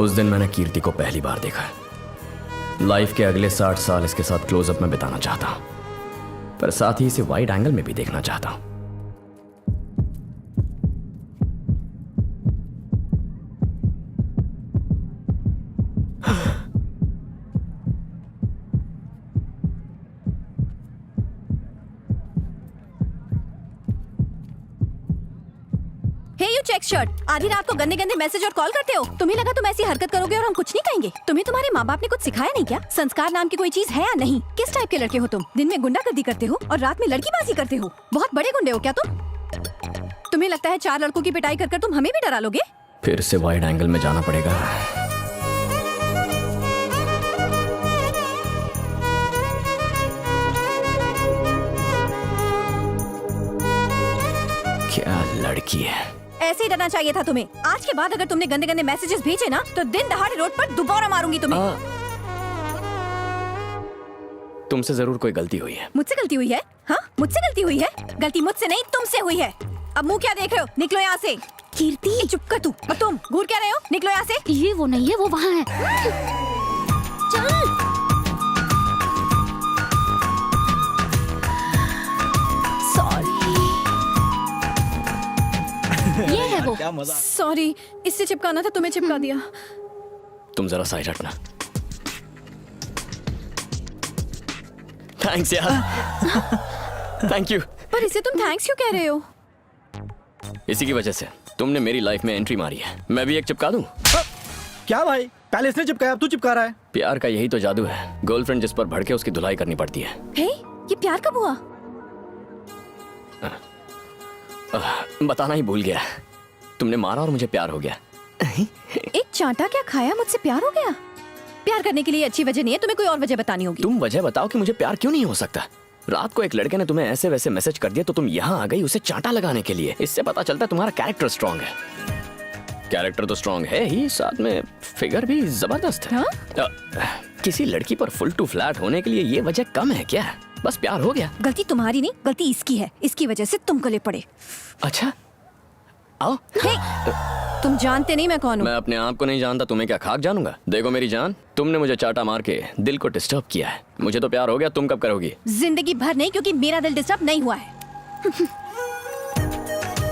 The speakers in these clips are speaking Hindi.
उस दिन मैंने कीर्ति को पहली बार देखा। लाइफ के अगले 60 साल इसके साथ क्लोजअप में बिताना चाहता हूं, पर साथ ही इसे वाइड एंगल में भी देखना चाहता हूं। चेक शर्ट, आधी रात को गंदे गंदे मैसेज और कॉल करते हो। तुम्हें लगा तुम ऐसी हरकत करोगे और हम कुछ नहीं कहेंगे? तुम्हें तुम्हारे माँ बाप ने कुछ सिखाया नहीं क्या? संस्कार नाम की कोई चीज है या नहीं? किस टाइप के लड़के हो तुम? दिन में गुंडागर्दी करते हो और रात में लड़कीबाजी करते हो। बहुत बड़े गुंडे हो क्या तुम? तुम्हें लगता है 4 लड़कों की पिटाई कर तुम हमें भी डरा लोगे? फिर से वाइड एंगल में जाना पड़ेगा। क्या लड़की है। ऐसे ही डरना चाहिए था तुम्हें। आज के बाद अगर तुमने गंदे गंदे मैसेजेस भेजे ना तो दिन दहाड़े रोड पर दोबारा मारूंगी तुम्हें। तुमसे जरूर कोई गलती हुई है। मुझसे गलती हुई है? हाँ, मुझसे गलती हुई है। गलती मुझसे नहीं तुमसे हुई है। अब मुंह क्या देख रहे हो? निकलो यहाँ से। कीर्ति चुप कर तू। और तुम घूर क्या रहे हो? निकलो यहाँ से। ये वो नहीं है, वो वहाँ है। चल। ये है वो। सॉरी, इससे चिपकाना था, तुम्हें चिपका दिया। तुम जरा साइड हटना। थैंक्स यार। Thank you. पर इसे तुम थैंक्स क्यों कह रहे हो? इसी की वजह से तुमने मेरी लाइफ में एंट्री मारी है। मैं भी एक चिपका दूं? क्या भाई, पहले इसने चिपकाया, अब तू चिपका रहा है। प्यार का यही तो जादू है। गर्लफ्रेंड जिस पर भड़के उसकी धुलाई करनी पड़ती है। हे, ये प्यार कब हुआ? बताना ही भूल गया। तुमने मारा और मुझे प्यार हो गया। एक चांटा क्या खाया, मुझसे प्यार हो गया? प्यार करने के लिए अच्छी वजह नहीं है, तुम्हें कोई और वजह बतानी होगी। तुम वजह बताओ कि मुझे प्यार क्यों नहीं हो सकता। रात को एक लड़के ने तुम्हें ऐसे वैसे मैसेज कर दिया तो तुम यहाँ आ गई उसे चांटा लगाने के लिए। इससे पता चलता है तुम्हारा कैरेक्टर स्ट्रॉन्ग है। कैरेक्टर तो स्ट्रॉन्ग है ही, साथ में फिगर भी जबरदस्त है। किसी लड़की पर फुल टू फ्लैट होने के लिए ये वजह कम है क्या? बस प्यार हो गया। गलती तुम्हारी नहीं, गलती इसकी है। इसकी वजह से तुम गले पड़े। अच्छा, आओ। तुम जानते नहीं मैं कौन हूँ। मैं अपने आप को नहीं जानता, तुम्हें क्या खाक जानूंगा। देखो मेरी जान, तुमने मुझे चाटा मार के दिल को डिस्टर्ब किया है। मुझे तो प्यार हो गया, तुम कब करोगी? जिंदगी भर नहीं, क्योंकि मेरा दिल डिस्टर्ब नहीं हुआ है।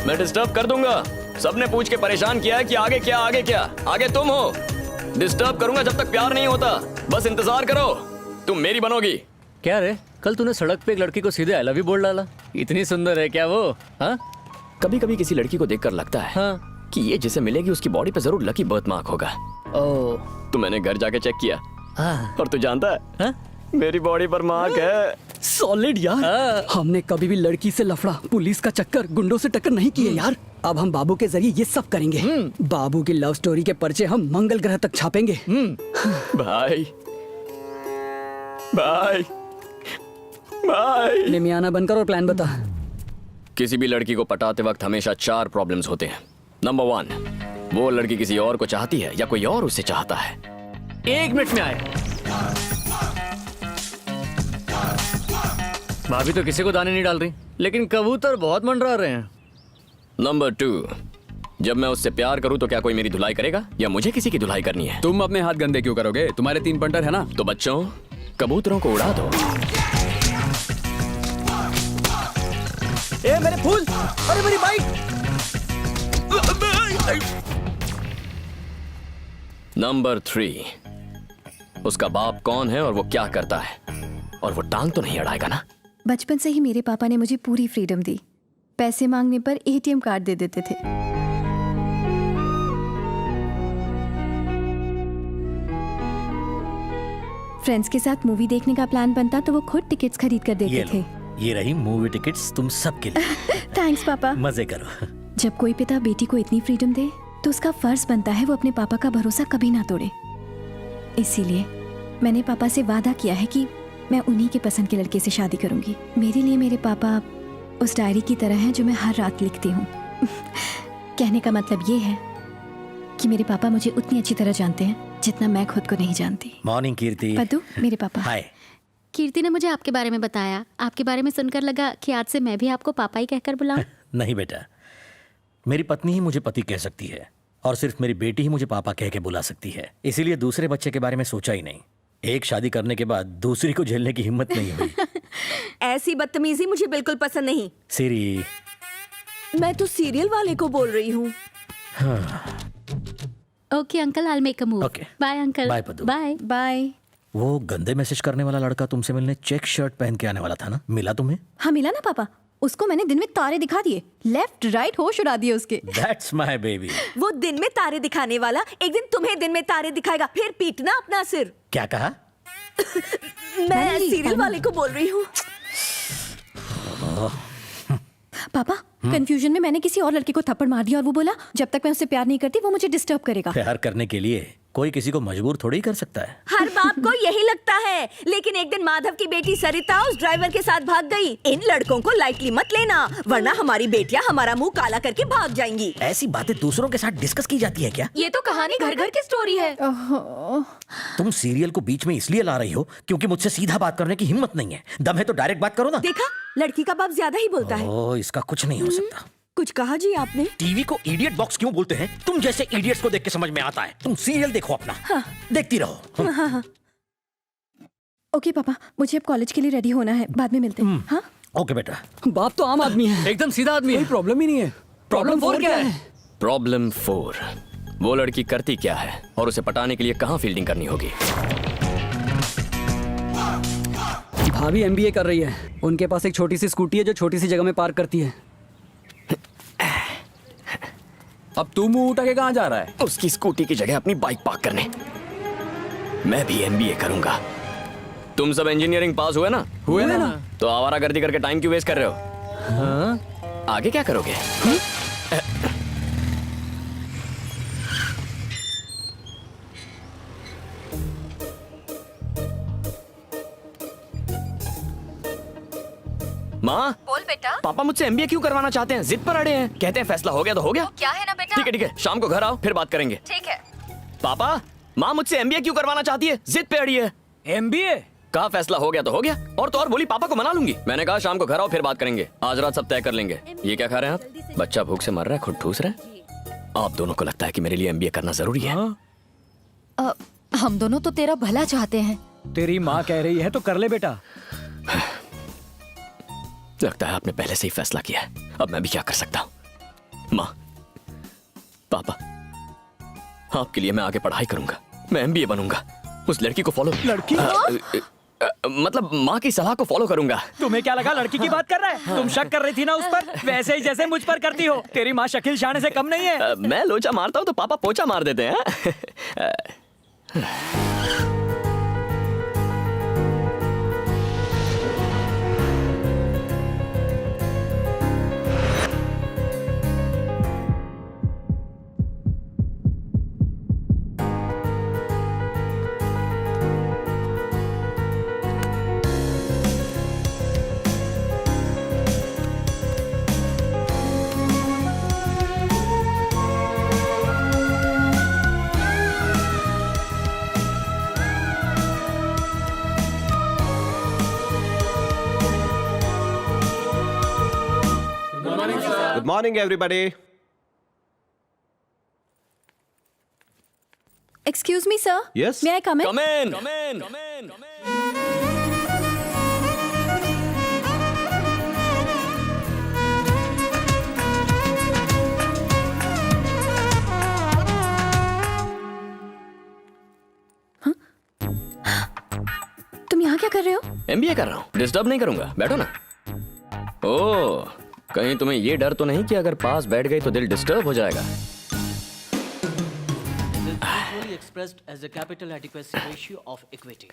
मैं डिस्टर्ब कर दूंगा। सबने पूछ के परेशान किया है कि आगे क्या आगे क्या। आगे तुम हो। डिस्टर्ब करूंगा जब तक प्यार नहीं होता। बस इंतजार करो, तुम मेरी बनोगी। क्या रे, कल तूने सड़क पे एक लड़की को सीधे आई लव यू बोल डाला। इतनी सुंदर है क्या वो? हाँ, कभी कभी किसी लड़की को देखकर लगता है हाँ, कि ये जिसे मिलेगी उसकी बॉडी पे जरूर लकी बर्थ मार्क होगा। ओ, तो मैंने घर जाके चेक किया। हाँ, और तू जानता है, हाँ? मेरी बॉडी पर मार्क है। सॉलिड यार। हमने कभी भी लड़की से लफड़ा, पुलिस का चक्कर, गुंडों से टक्कर नहीं किए यार। अब हम बाबू के जरिए ये सब करेंगे। बाबू की लव स्टोरी के पर्चे हम मंगल ग्रह तक छापेंगे। भाई भाई भाई, निमियाना बनकर और प्लान बता। किसी भी लड़की को पटाते वक्त हमेशा 4 प्रॉब्लम्स होते हैं। नंबर 1, वो लड़की किसी और को चाहती है या कोई और उसे चाहता है। 1 मिनट में आए। भाभी तो किसी को दाने नहीं डाल रही, लेकिन कबूतर बहुत मंडरा रहे हैं। नंबर 2, जब मैं उससे प्यार करूं तो क्या कोई मेरी धुलाई करेगा या मुझे किसी की धुलाई करनी है? तुम अपने हाथ गंदे क्यों करोगे? तुम्हारे 3 पंटर है ना। तो बच्चों, कबूतरों को उड़ा दो। ए मेरे फूल, अरे मेरी बाइक। नंबर 3, उसका बाप कौन है और वो क्या करता है, और वो टांग तो नहीं अड़ाएगा ना? बचपन से ही मेरे पापा ने मुझे पूरी फ्रीडम दी। पैसे मांगने पर एटीएम कार्ड दे देते थे। फ्रेंड्स के साथ मूवी देखने का प्लान बनता तो वो खुद टिकट्स खरीद कर देते थे। ये रही मूवी टिकट्स तुम सबके लिए। थैंक्स पापा। मजे करो। जब कोई पिता बेटी को इतनी फ्रीडम दे तो उसका फर्ज बनता है वो अपने पापा का भरोसा कभी ना तोड़े। इसीलिए मैंने पापा से वादा किया है कि मैं उन्हीं के पसंद के लड़के से शादी करूंगी। मेरे लिए मेरे पापा उस डायरी की तरह हैं जो मैं हर रात लिखती हूँ। कहने का मतलब ये है कि मेरे पापा मुझे उतनी अच्छी तरह जानते हैं जितना मैं खुद को नहीं जानती। मॉर्निंग कीर्ति। पद्दू, मेरे पापा। हाय। कीर्ति ने मुझे आपके बारे में बताया। आपके बारे में सुनकर लगा कि आज से मैं भी आपको पापा ही कहकर बुलाऊं। नहीं बेटा, मेरी पत्नी ही मुझे पति कह सकती है और सिर्फ मेरी बेटी ही मुझे पापा कह के बुला सकती है, इसीलिए दूसरे बच्चे के बारे में सोचा ही नहीं। एक शादी करने के बाद दूसरी को झेलने की हिम्मत नहीं हुई। ऐसी बदतमीजी मुझे बिल्कुल पसंद नहीं। सीरी, मैं तो सीरियल वाले को बोल रही हूँ। Okay uncle, I make a move. Okay. Bye uncle. Bye, Paddu. Bye. Bye. वो गंदे मैसेज करने वाला लड़का तुमसे मिलने चेक शर्ट पहन के आने वाला था ना, मिला तुम्हें? हाँ मिला ना पापा, उसको मैंने दिन में तारे दिखा दिए, लेफ्ट राइट होश उड़ा दिए उसके। That's my baby. वो दिन में तारे दिखाने वाला एक दिन तुम्हें दिन में तारे दिखाएगा, फिर पीटना अपना सिर। क्या कहा? मैं सीरियल वाले को बोल रही हूँ। पापा कंफ्यूजन में मैंने किसी और लड़के को थप्पड़ मार दिया और वो बोला जब तक मैं उससे प्यार नहीं करती वो मुझे डिस्टर्ब करेगा। प्यार करने के लिए कोई किसी को मजबूर थोड़ी ही कर सकता है। हर बाप को यही लगता है, लेकिन एक दिन माधव की बेटी सरिता उस ड्राइवर के साथ भाग गई। इन लड़कों को लाइटली मत लेना, वरना हमारी बेटियां हमारा मुंह काला करके भाग जाएंगी। ऐसी बातें दूसरों के साथ डिस्कस की जाती है क्या? ये तो कहानी घर घर की स्टोरी है। तुम सीरियल को बीच में इसलिए ला रही हो क्योंकि मुझसे सीधा बात करने की हिम्मत नहीं है। दम है तो डायरेक्ट बात करो ना। देखा, लड़की का बाप ज्यादा ही बोलता है। ओह, इसका कुछ नहीं हो सकता। कुछ कहा जी आपने? टीवी को इडियट बॉक्स क्यों बोलते हैं? तुम जैसे इडियट्स को देख के समझ में आता है। तुम सीरियल देखो अपना। देखती रहो। ओके पापा, मुझे अब कॉलेज के लिए रेडी होना है, बाद में मिलते हैं। हाँ ओके बेटा। बाप तो आम आदमी है, एकदम सीधा आदमी कोई है। प्रॉब्लम ही नहीं है। प्रॉब्लम 4 क्या है? प्रॉब्लम 4, वो लड़की करती क्या है और उसे पटाने के लिए कहाँ फील्डिंग करनी होगी। भाभी MBA कर रही है, उनके पास एक छोटी सी स्कूटी है जो छोटी सी जगह में पार्क करती है। अब तू मुंह उठा के कहाँ जा रहा है? उसकी स्कूटी की जगह अपनी बाइक पार्क करने। मैं भी MBA करूंगा। तुम सब इंजीनियरिंग पास हुए ना? हुए ना? तो आवारागर्दी करके टाइम क्यों वेस्ट कर रहे हो? आगे क्या करोगे? माँ, बोल बेटा। पापा मुझसे MBA क्यों करवाना चाहते हैं? जिद पर अड़े हैं, कहते हैं फैसला हो गया तो हो गया। क्या है ना बेटा? ठीक है, शाम को घर आओ फिर बात करेंगे। ठीक है। पापा, माँ मुझसे MBA क्यों करवाना चाहती है? जिद पे अड़ी है। MBA? कहा फैसला हो गया तो हो गया, और तो और बोली पापा को मना लूंगी। मैंने कहा शाम को घर आओ फिर बात करेंगे, आज रात सब तय कर लेंगे। ये क्या खा रहे हैं आप? बच्चा भूख से मर रहा है, खुद ठूस रहा है। आप दोनों को लगता है कि मेरे लिए MBA करना जरूरी है? हम दोनों तो तेरा भला चाहते हैं। तेरी माँ कह रही है तो कर ले बेटा। लगता है आपने पहले से ही फैसला किया है, अब मैं भी क्या कर सकता हूँ। माँ, पापा, आपके लिए मैं आगे पढ़ाई करूंगा, मैं MBA बनूंगा, उस लड़की को फॉलो लड़की? मतलब माँ की सलाह को फॉलो करूंगा। तुम्हें क्या लगा लड़की की बात कर रहा है? तुम शक कर रही थी ना उस पर, वैसे ही जैसे मुझ पर करती हो। तेरी माँ शकील शाने से कम नहीं है। मैं लोचा मारता हूँ तो पापा पोचा मार देते हैं। Good morning, everybody. Excuse me sir. Yes? May I come in? Come in, come in, come in, come in. तुम यहाँ क्या कर रहे हो? MBA कर रहा हूँ, डिस्टर्ब नहीं करूंगा, बैठो ना। ओह, कहीं तुम्हें ये डर तो नहीं कि अगर पास बैठ गई तो दिल डिस्टर्ब हो जाएगा? expressed as a capital adequacy ratio of equity.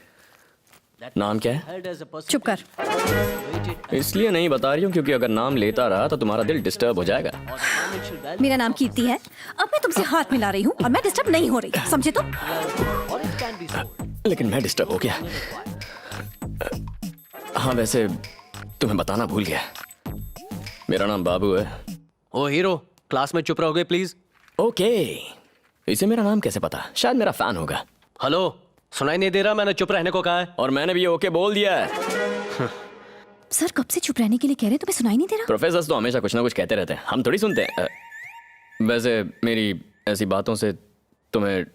नाम क्या है? Held as a percentage चुप कर। weighted इसलिए नहीं बता रही हूँ क्योंकि अगर नाम लेता रहा तो तुम्हारा दिल डिस्टर्ब हो जाएगा। on the financial value मेरा नाम कीर्ति है, अब मैं तुमसे हाथ मिला रही हूँ और मैं डिस्टर्ब नहीं हो रही, समझे तो? or it can be sold. लेकिन मैं डिस्टर्ब हो गया। हाँ, वैसे तुम्हें बताना भूल गया, मेरा नाम बाबू है। ओ हीरो, क्लास में चुप रहोगे प्लीज। ओके, इसे मेरा नाम कैसे पता? शायद मेरा फैन होगा। हेलो, सुनाई नहीं दे रहा? मैंने चुप रहने को कहा है। और मैंने भी ये ओके बोल दिया है। सर कब से चुप रहने के लिए कह रहे हैं, तुम्हें सुनाई नहीं दे रहा? प्रोफेसर तो हमेशा कुछ ना कुछ कहते रहते हैं, हम थोड़ी सुनते हैं। वैसे मेरी ऐसी बातों से तुम्हें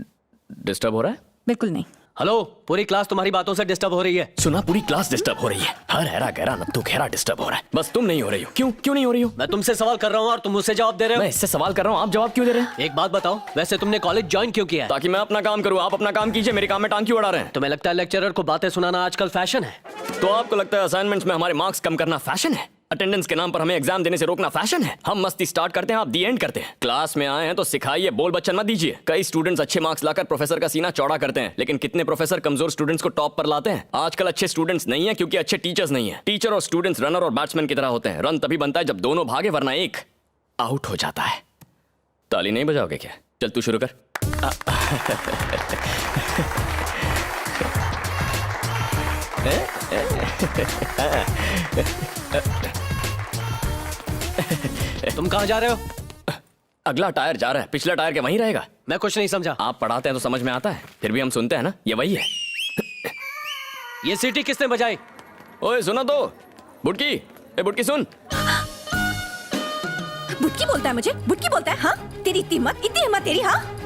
डिस्टर्ब हो रहा है? बिल्कुल नहीं। हेलो, पूरी क्लास तुम्हारी बातों से डिस्टर्ब हो रही है। सुना, पूरी क्लास डिस्टर्ब हो रही है। हर हैरा गहरा नत्थु गहरा डिस्टर्ब हो रहा है। बस तुम नहीं हो रही हो। क्यों नहीं हो रही हो? मैं तुमसे सवाल कर रहा हूँ और तुम मुझसे जवाब दे रहे हो। मैं इससे सवाल कर रहा हूँ, आप जवाब क्यों दे रहे हैं? एक बात बताओ, वैसे तुमने कॉलेज ज्वाइन क्यों किया है? ताकि मैं अपना काम करूँ। आप अपना काम कीजिए, मेरे काम में टांग क्यों अड़ा रहे हैं? तुम्हें लगता है लेक्चरर को बातें सुनाना आजकल फैशन है? तो आपको लगता है असाइनमेंट्स में हमारे मार्क्स कम करना फैशन है? अटेंडेंस के नाम पर हमें एग्जाम देने से रोकना फैशन है? हम मस्ती स्टार्ट करते हैं, आप दी एंड करते हैं। क्लास में आए हैं तो सिखाइए, बोल बच्चन मत दीजिए। कई स्टूडेंट्स अच्छे मार्क्स लाकर प्रोफेसर का सीना चौड़ा करते हैं, लेकिन कितने प्रोफेसर कमजोर स्टूडेंट्स को टॉप पर लाते हैं? आजकल अच्छे स्टूडेंट्स नहीं है क्योंकि अच्छे टीचर्स नहीं है। टीचर और स्टूडेंट्स रनर और बैट्समैन की तरह होते हैं। रन तभी बनता है जब दोनों भागे, वरना एक आउट हो जाता है। ताली नहीं बजाओगे क्या? चल तू शुरू कर। तुम कहाँ जा रहे हो? अगला टायर जा रहा है, पिछला टायर के वहीं रहेगा। मैं कुछ नहीं समझा। आप पढ़ाते हैं तो समझ में आता है, फिर भी हम सुनते हैं ना। ये वही है। ये सीटी किसने बजाई? ओए सुनो तो, बुटकी, ए बुटकी सुन। बुटकी बोलता है मुझे? बुटकी बोलता है? हाँ, तेरी इतनी हिम्मत तेरी? हाँ,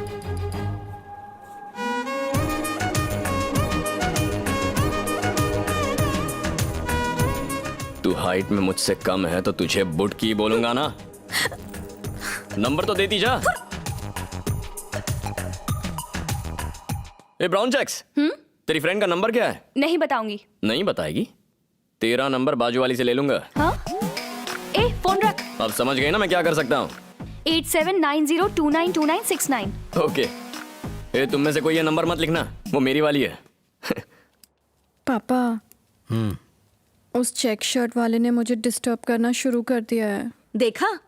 तू हाइट में मुझसे कम है तो तुझे बुटकी बोलूंगा ना। नंबर तो देती जा। ए ब्राउन चेक्स, तेरी फ्रेंड का नंबर क्या है? नहीं बताऊंगी। नहीं बताएगी? तेरा नंबर बाजू वाली से ले लूंगा। हाँ? ए फोन रख। अब समझ गए ना मैं क्या कर सकता हूँ? 8790292969। ओके। ए तुम में से कोई ये नंबर मत लिखना, वो मेरी वाली है। पापा, उस चेक शर्ट वाले ने मुझे डिस्टर्ब करना शुरू कर दिया है। देखा,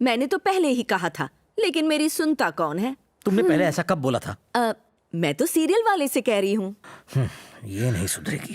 मैंने तो पहले ही कहा था, लेकिन मेरी सुनता कौन है? तुमने पहले ऐसा कब बोला था? मैं तो सीरियल वाले से कह रही हूँ। ये नहीं सुधरेगी।